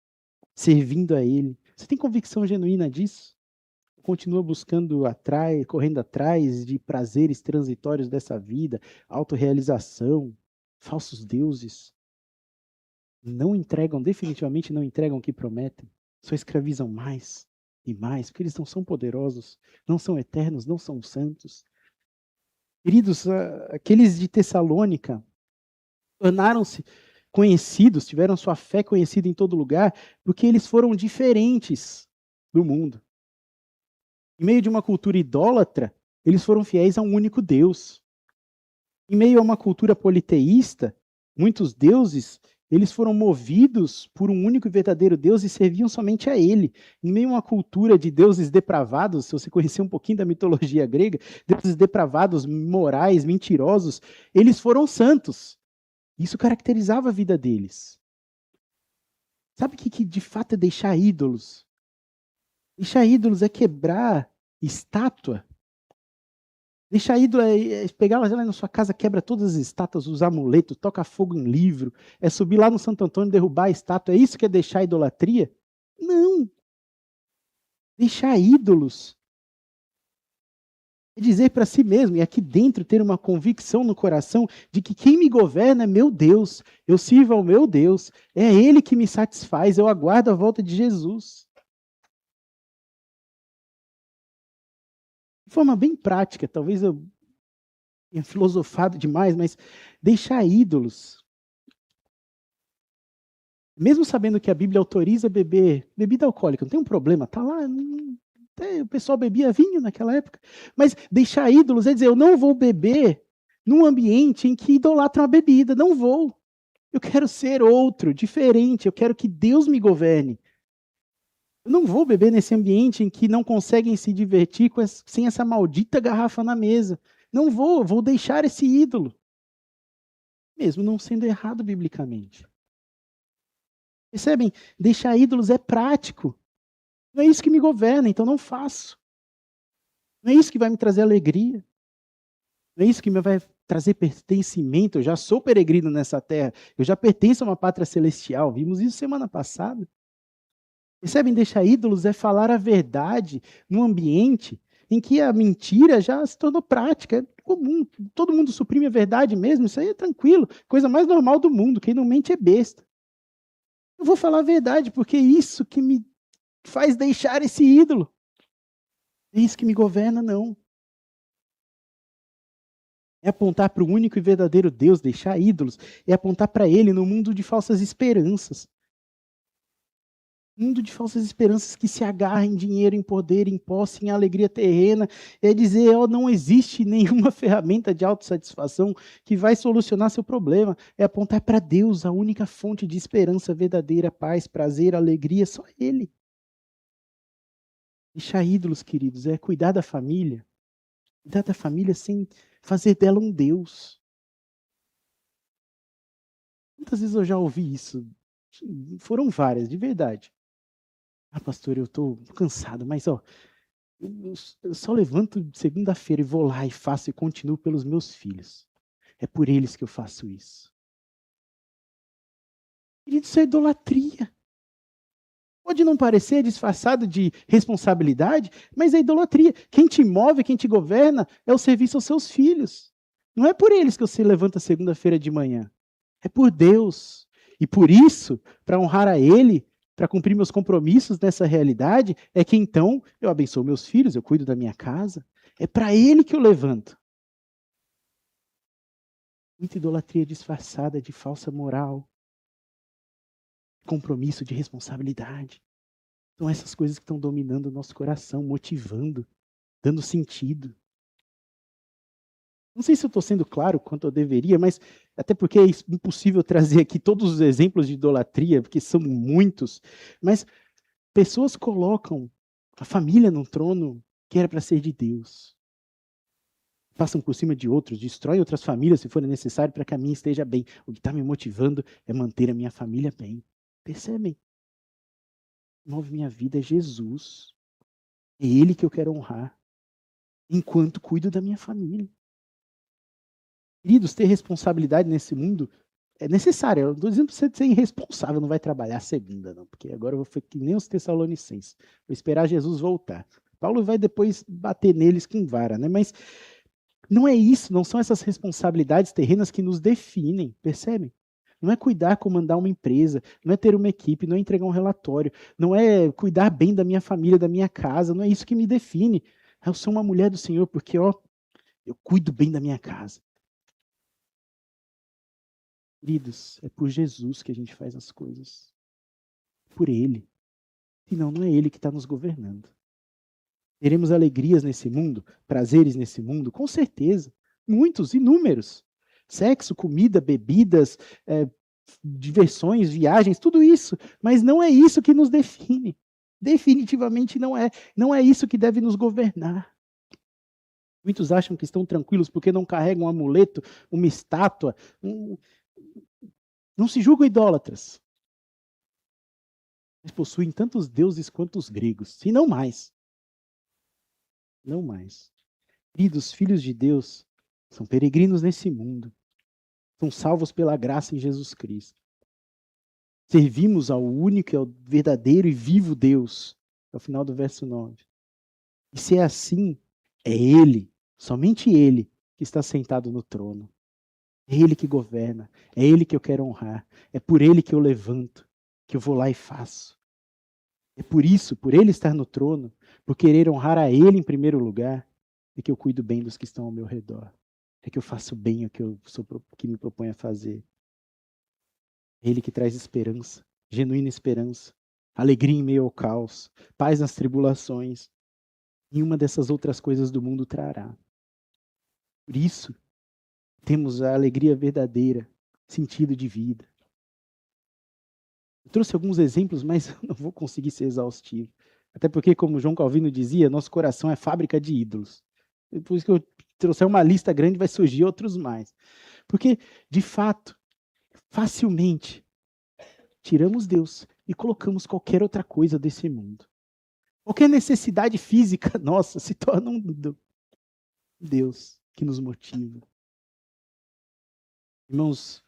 servindo a Ele. Você tem convicção genuína disso? Continua buscando atrás, correndo atrás de prazeres transitórios dessa vida, autorrealização, falsos deuses. Definitivamente não entregam o que prometem. Só escravizam mais e mais, porque eles não são poderosos, não são eternos, não são santos. Queridos, aqueles de Tessalônica tornaram-se conhecidos, tiveram sua fé conhecida em todo lugar, porque eles foram diferentes do mundo. Em meio de uma cultura idólatra, eles foram fiéis a um único Deus. Em meio a uma cultura politeísta, muitos deuses, Eles foram movidos por um único e verdadeiro Deus e serviam somente a Ele. Em meio a uma cultura de deuses depravados, se você conhecer um pouquinho da mitologia grega, deuses depravados, morais, mentirosos, eles foram santos. Isso caracterizava a vida deles. Sabe o que de fato é deixar ídolos? Deixar ídolos é quebrar estátua. Deixar ídolo é pegar lá na sua casa, quebra todas as estátuas, os amuletos, toca fogo em livro, é subir lá no Santo Antônio, derrubar a estátua. É isso que é deixar idolatria? Não. Deixar ídolos é dizer para si mesmo, e aqui dentro ter uma convicção no coração de que quem me governa é meu Deus, eu sirvo ao meu Deus, é Ele que me satisfaz, eu aguardo a volta de Jesus. De forma bem prática, talvez eu tenha filosofado demais, mas deixar ídolos. Mesmo sabendo que a Bíblia autoriza beber bebida alcoólica, não tem um problema, tá lá, o pessoal bebia vinho naquela época. Mas deixar ídolos é dizer, eu não vou beber num ambiente em que idolatram a bebida, não vou. Eu quero ser outro, diferente, eu quero que Deus me governe. Eu não vou beber nesse ambiente em que não conseguem se divertir sem essa maldita garrafa na mesa. Não vou deixar esse ídolo. Mesmo não sendo errado biblicamente. Percebem? Deixar ídolos é prático. Não é isso que me governa, então não faço. Não é isso que vai me trazer alegria. Não é isso que me vai trazer pertencimento. Eu já sou peregrino nessa terra. Eu já pertenço a uma pátria celestial. Vimos isso semana passada. Percebem? Deixar ídolos é falar a verdade num ambiente em que a mentira já se tornou prática. É comum. Todo mundo suprime a verdade mesmo. Isso aí é tranquilo. Coisa mais normal do mundo. Quem não mente é besta. Eu vou falar a verdade, porque é isso que me faz deixar esse ídolo. É isso que me governa, não. É apontar para o único e verdadeiro Deus, deixar ídolos, é apontar para Ele no mundo de falsas esperanças. Mundo de falsas esperanças que se agarra em dinheiro, em poder, em posse, em alegria terrena. É dizer, não existe nenhuma ferramenta de autossatisfação que vai solucionar seu problema. É apontar para Deus, a única fonte de esperança verdadeira, paz, prazer, alegria, só Ele. Deixar ídolos, queridos, é cuidar da família. Cuidar da família sem fazer dela um Deus. Quantas vezes eu já ouvi isso? Foram várias, de verdade. Pastor, eu estou cansado, mas eu só levanto segunda-feira e vou lá e faço e continuo pelos meus filhos. É por eles que eu faço isso. Querido, isso é idolatria. Pode não parecer disfarçado de responsabilidade, mas é idolatria. Quem te move, quem te governa, é o serviço aos seus filhos. Não é por eles que você levanta segunda-feira de manhã. É por Deus. E por isso, para honrar a Ele, para cumprir meus compromissos nessa realidade, é que então eu abençoo meus filhos, eu cuido da minha casa. É para Ele que eu levanto. Muita idolatria disfarçada de falsa moral, compromisso de responsabilidade. São essas coisas que estão dominando o nosso coração, motivando, dando sentido. Não sei se eu estou sendo claro quanto eu deveria, mas até porque é impossível trazer aqui todos os exemplos de idolatria, porque são muitos, mas pessoas colocam a família num trono que era para ser de Deus. Passam por cima de outros, destroem outras famílias se for necessário para que a minha esteja bem. O que está me motivando é manter a minha família bem. Percebem? Move minha vida é Jesus. É Ele que eu quero honrar, enquanto cuido da minha família. Queridos, ter responsabilidade nesse mundo é necessário. Eu não estou dizendo para você ser irresponsável, não vai trabalhar segunda, não, porque agora eu vou ficar que nem os Tessalonicenses. Vou esperar Jesus voltar. Paulo vai depois bater neles com vara, né? Mas não é isso, não são essas responsabilidades terrenas que nos definem, percebem? Não é cuidar, comandar uma empresa, não é ter uma equipe, não é entregar um relatório, não é cuidar bem da minha família, da minha casa, não é isso que me define. Eu sou uma mulher do Senhor porque, eu cuido bem da minha casa. Queridos, é por Jesus que a gente faz as coisas. Por Ele. Senão, não é Ele que está nos governando. Teremos alegrias nesse mundo, prazeres nesse mundo, com certeza. Muitos, inúmeros. Sexo, comida, bebidas, diversões, viagens, tudo isso, mas não é isso que nos define. Definitivamente não é. Não é isso que deve nos governar. Muitos acham que estão tranquilos porque não carregam um amuleto, uma estátua. Não se julgam idólatras. Mas possuem tantos deuses quanto os gregos, se não mais. Não mais. Queridos filhos de Deus, são peregrinos nesse mundo. São salvos pela graça em Jesus Cristo. Servimos ao único, ao verdadeiro e vivo Deus. É o final do verso 9. E se é assim, é Ele, somente Ele, que está sentado no trono. É Ele que governa. É Ele que eu quero honrar. É por Ele que eu levanto, que eu vou lá e faço. É por isso, por Ele estar no trono, por querer honrar a Ele em primeiro lugar, é que eu cuido bem dos que estão ao meu redor. É que eu faço bem o que me proponho a fazer. É Ele que traz esperança, genuína esperança, alegria em meio ao caos, paz nas tribulações. Nenhuma dessas outras coisas do mundo trará. Por isso, temos a alegria verdadeira, sentido de vida. Eu trouxe alguns exemplos, mas não vou conseguir ser exaustivo. Até porque, como João Calvino dizia, nosso coração é fábrica de ídolos. Por isso que eu trouxer uma lista grande, vai surgir outros mais. Porque, de fato, facilmente, tiramos Deus e colocamos qualquer outra coisa desse mundo. Qualquer necessidade física nossa se torna um Deus que nos motiva. Irmãos,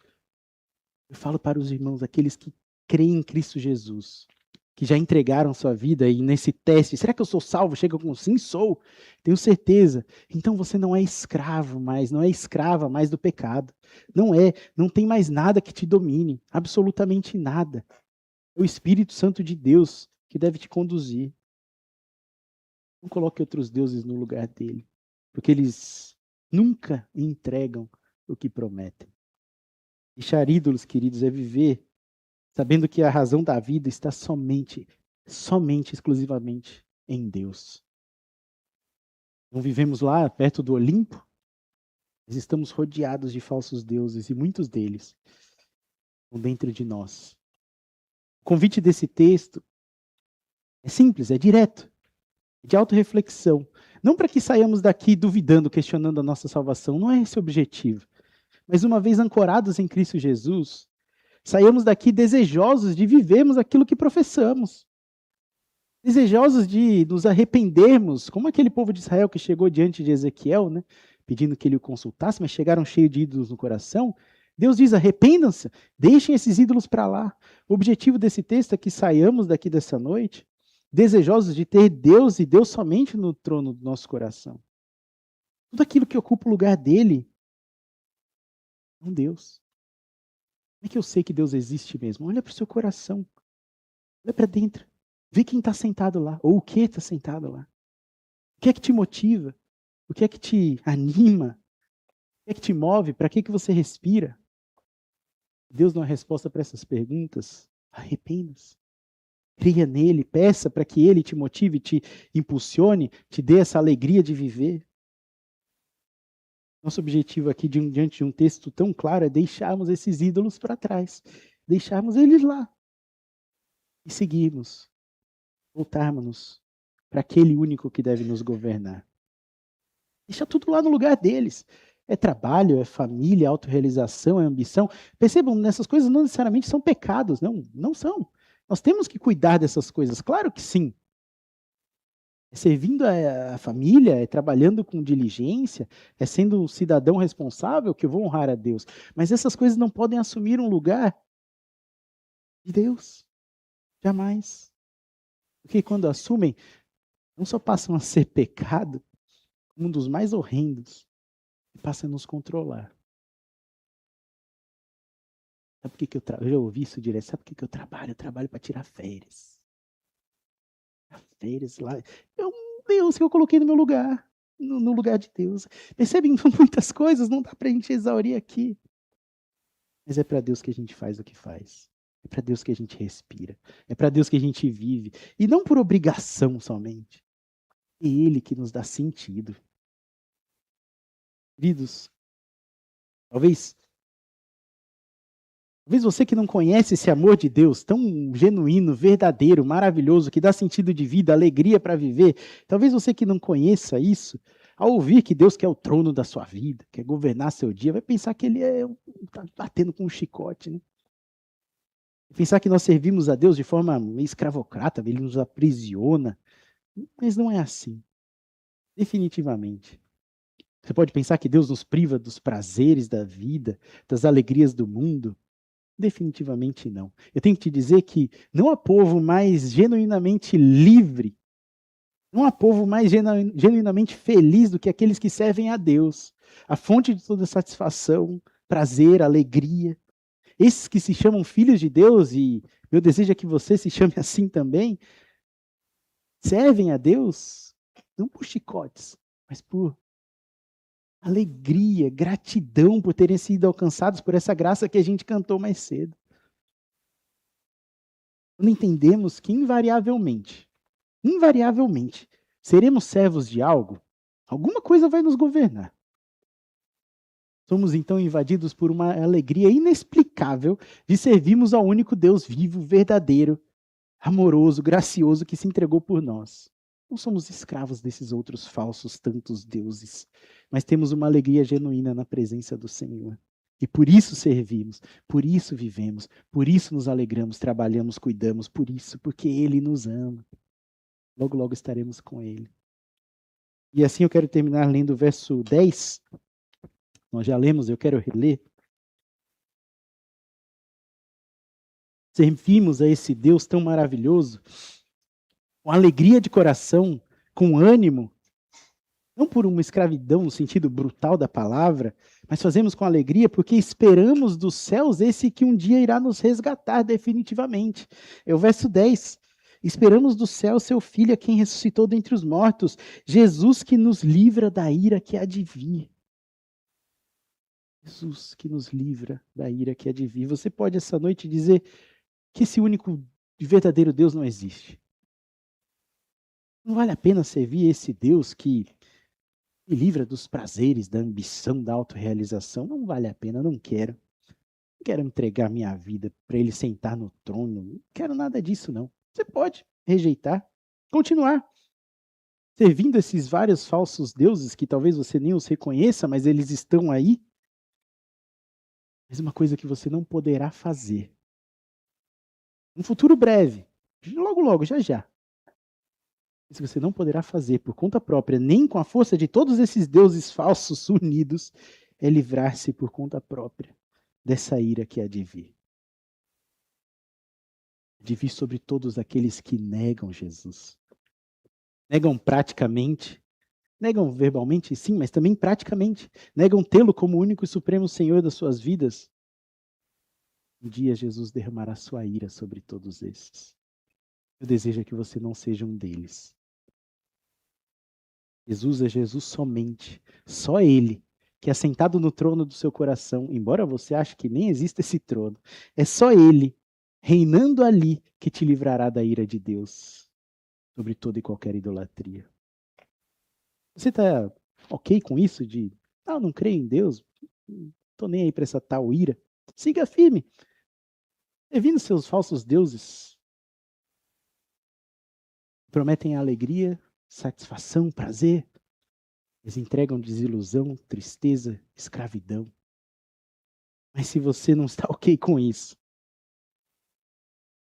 eu falo para os irmãos, aqueles que creem em Cristo Jesus, que já entregaram sua vida e nesse teste, será que eu sou salvo? Chega com sim, sou, tenho certeza. Então você não é escravo mais, não é escrava mais do pecado. Não tem mais nada que te domine, absolutamente nada. É o Espírito Santo de Deus que deve te conduzir. Não coloque outros deuses no lugar dele, porque eles nunca entregam o que prometem. Deixar ídolos, queridos, é viver sabendo que a razão da vida está somente, exclusivamente em Deus. Não vivemos lá perto do Olimpo, mas estamos rodeados de falsos deuses e muitos deles estão dentro de nós. O convite desse texto é simples, é direto, de autorreflexão. Não para que saiamos daqui duvidando, questionando a nossa salvação, não é esse o objetivo. Mas uma vez ancorados em Cristo Jesus, saiamos daqui desejosos de vivermos aquilo que professamos. Desejosos de nos arrependermos, como aquele povo de Israel que chegou diante de Ezequiel, né, pedindo que ele o consultasse, mas chegaram cheios de ídolos no coração. Deus diz, arrependam-se, deixem esses ídolos para lá. O objetivo desse texto é que saiamos daqui dessa noite desejosos de ter Deus e Deus somente no trono do nosso coração. Tudo aquilo que ocupa o lugar dele é um Deus. Como é que eu sei que Deus existe mesmo? Olha para o seu coração. Olha para dentro. Vê quem está sentado lá, ou o que está sentado lá. O que é que te motiva? O que é que te anima? O que é que te move? Para que você respira? Deus não é resposta para essas perguntas. Arrependa-se. Creia nele, peça para que ele te motive, te impulsione, te dê essa alegria de viver. Nosso objetivo aqui, diante de um texto tão claro, é deixarmos esses ídolos para trás. Deixarmos eles lá. E seguirmos. Voltarmos para aquele único que deve nos governar. Deixa tudo lá no lugar deles. É trabalho, é família, é autorrealização, é ambição. Percebam, nessas coisas não necessariamente são pecados, não são. Nós temos que cuidar dessas coisas, claro que sim. É servindo a família, é trabalhando com diligência, é sendo um cidadão responsável que eu vou honrar a Deus. Mas essas coisas não podem assumir um lugar de Deus. Jamais. Porque quando assumem, não só passam a ser pecado, um dos mais horrendos, e passa a nos controlar. Sabe por que eu já ouvi isso direto? Sabe por que eu trabalho? Eu trabalho para tirar férias. Férias lá. É um Deus que eu coloquei no meu lugar, no lugar de Deus. Percebem muitas coisas, não dá para a gente exaurir aqui. Mas é para Deus que a gente faz o que faz. É para Deus que a gente respira. É para Deus que a gente vive. E não por obrigação somente. É Ele que nos dá sentido. Queridos, talvez Talvez você que não conhece esse amor de Deus tão genuíno, verdadeiro, maravilhoso, que dá sentido de vida, alegria para viver, talvez você que não conheça isso, ao ouvir que Deus quer o trono da sua vida, quer governar seu dia, vai pensar que ele tá batendo com um chicote, né? Pensar que nós servimos a Deus de forma escravocrata, ele nos aprisiona, mas não é assim, definitivamente. Você pode pensar que Deus nos priva dos prazeres da vida, das alegrias do mundo? Definitivamente não. Eu tenho que te dizer que não há povo mais genuinamente livre, não há povo mais genuinamente feliz do que aqueles que servem a Deus, a fonte de toda satisfação, prazer, alegria. Esses que se chamam filhos de Deus, e meu desejo é que você se chame assim também, servem a Deus não por chicotes, mas por alegria, gratidão por terem sido alcançados por essa graça que a gente cantou mais cedo. Quando entendemos que invariavelmente, seremos servos de algo, alguma coisa vai nos governar. Somos então invadidos por uma alegria inexplicável de servirmos ao único Deus vivo, verdadeiro, amoroso, gracioso que se entregou por nós. Não somos escravos desses outros falsos tantos deuses, mas temos uma alegria genuína na presença do Senhor. E por isso servimos, por isso vivemos, por isso nos alegramos, trabalhamos, cuidamos, por isso, porque Ele nos ama. Logo, logo estaremos com Ele. E assim eu quero terminar lendo o verso 10. Nós já lemos, eu quero reler. Servimos a esse Deus tão maravilhoso, com alegria de coração, com ânimo, não por uma escravidão no sentido brutal da palavra, mas fazemos com alegria porque esperamos dos céus esse que um dia irá nos resgatar definitivamente. É o verso 10. Esperamos do céu seu Filho, a quem ressuscitou dentre os mortos, Jesus que nos livra da ira que há de vir. Jesus que nos livra da ira que há de vir. Você pode essa noite dizer que esse único e verdadeiro Deus não existe. Não vale a pena servir esse Deus que me livra dos prazeres, da ambição, da autorrealização. Não vale a pena, não quero. Não quero entregar minha vida para ele sentar no trono. Não quero nada disso, não. Você pode rejeitar, continuar servindo esses vários falsos deuses que talvez você nem os reconheça, mas eles estão aí. Mas uma coisa que você não poderá fazer. Um futuro breve, logo, logo, já, já. Se você não poderá fazer por conta própria, nem com a força de todos esses deuses falsos unidos, é livrar-se por conta própria dessa ira que há de vir. De vir sobre todos aqueles que negam Jesus. Negam praticamente, negam verbalmente, sim, mas também praticamente. Negam tê-lo como o único e supremo Senhor das suas vidas. Um dia Jesus derramará sua ira sobre todos esses. Eu desejo que você não seja um deles. Jesus é Jesus somente, só Ele, que é sentado no trono do seu coração, embora você ache que nem exista esse trono, é só Ele, reinando ali, que te livrará da ira de Deus, sobre toda e qualquer idolatria. Você está ok com isso de, eu não creio em Deus, não estou nem aí para essa tal ira? Siga firme, servindo seus falsos deuses, prometem alegria, satisfação, prazer. Eles entregam desilusão, tristeza, escravidão. Mas se você não está ok com isso,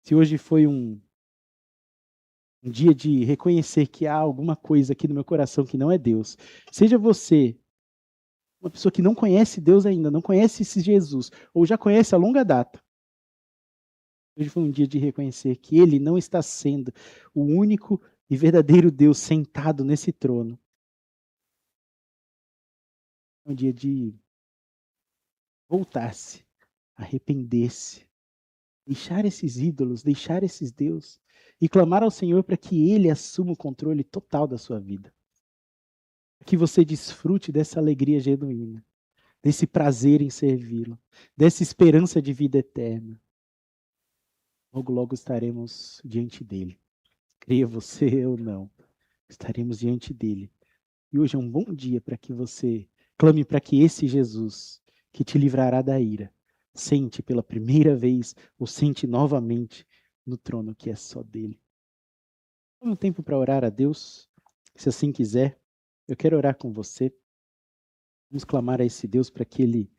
se hoje foi um dia de reconhecer que há alguma coisa aqui no meu coração que não é Deus, seja você uma pessoa que não conhece Deus ainda, não conhece esse Jesus, ou já conhece a longa data, hoje foi um dia de reconhecer que Ele não está sendo o único e verdadeiro Deus sentado nesse trono. É um dia de voltar-se, arrepender-se, deixar esses ídolos, deixar esses deuses e clamar ao Senhor para que Ele assuma o controle total da sua vida. Que você desfrute dessa alegria genuína, desse prazer em servi-lo, dessa esperança de vida eterna. Logo, logo estaremos diante dele. Creia você ou não, estaremos diante dele. E hoje é um bom dia para que você clame para que esse Jesus, que te livrará da ira, sente pela primeira vez ou sente novamente no trono que é só dele. Tome um tempo para orar a Deus, se assim quiser. Eu quero orar com você. Vamos clamar a esse Deus para que Ele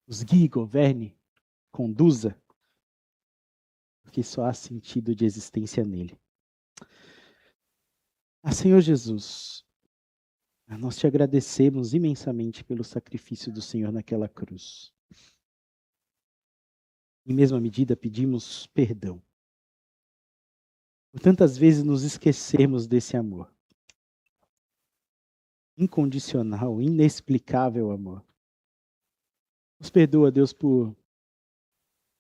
nos guie, governe, conduza, porque só há sentido de existência nele. Senhor Jesus, nós te agradecemos imensamente pelo sacrifício do Senhor naquela cruz. Em mesma medida, pedimos perdão. Por tantas vezes nos esquecemos desse amor. Incondicional, inexplicável amor. Nos perdoa, Deus, por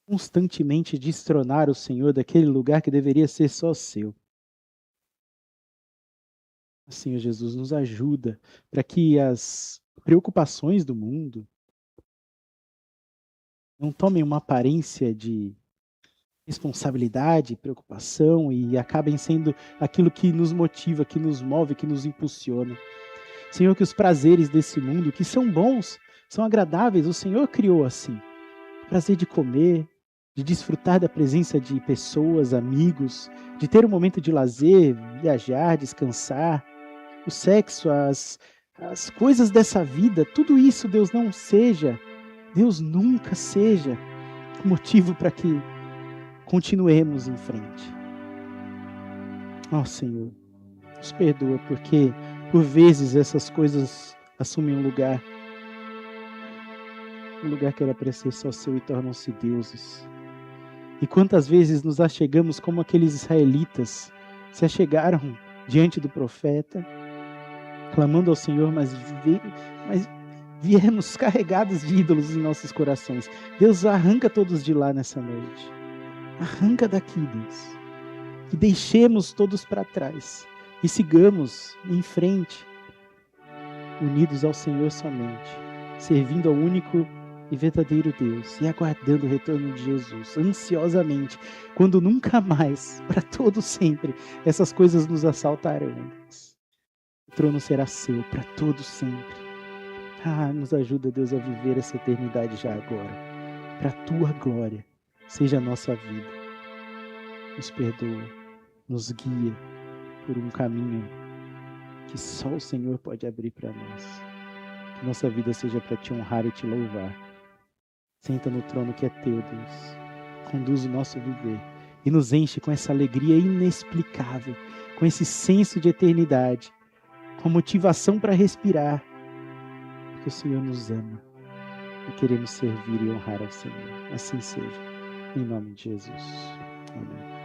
constantemente destronar o Senhor daquele lugar que deveria ser só seu. Senhor Jesus, nos ajuda para que as preocupações do mundo não tomem uma aparência de responsabilidade, preocupação e acabem sendo aquilo que nos motiva, que nos move, que nos impulsiona. Senhor, que os prazeres desse mundo, que são bons, são agradáveis, o Senhor criou assim. O prazer de comer, de desfrutar da presença de pessoas, amigos, de ter um momento de lazer, viajar, descansar, o sexo, as coisas dessa vida, tudo isso, Deus, não seja, Deus nunca seja motivo para que continuemos em frente. Senhor, nos perdoa, porque por vezes essas coisas assumem um lugar que era para ser só seu e tornam-se deuses. E quantas vezes nos achegamos como aqueles israelitas se achegaram diante do profeta, clamando ao Senhor, mas viemos carregados de ídolos em nossos corações. Deus, arranca todos de lá nessa noite. Arranca daqui, Deus. Que deixemos todos para trás e sigamos em frente, unidos ao Senhor somente, servindo ao único e verdadeiro Deus e aguardando o retorno de Jesus, ansiosamente, quando nunca mais, para todo sempre, essas coisas nos assaltarão. O trono será seu para todo sempre. Nos ajuda, Deus, a viver essa eternidade já agora, para a tua glória, seja a nossa vida. Nos perdoa, nos guia por um caminho que só o Senhor pode abrir para nós. Que nossa vida seja para te honrar e te louvar. Senta no trono que é teu, Deus. Conduz o nosso viver e nos enche com essa alegria inexplicável, com esse senso de eternidade, com motivação para respirar, porque o Senhor nos ama e queremos servir e honrar ao Senhor. Assim seja, em nome de Jesus. Amém.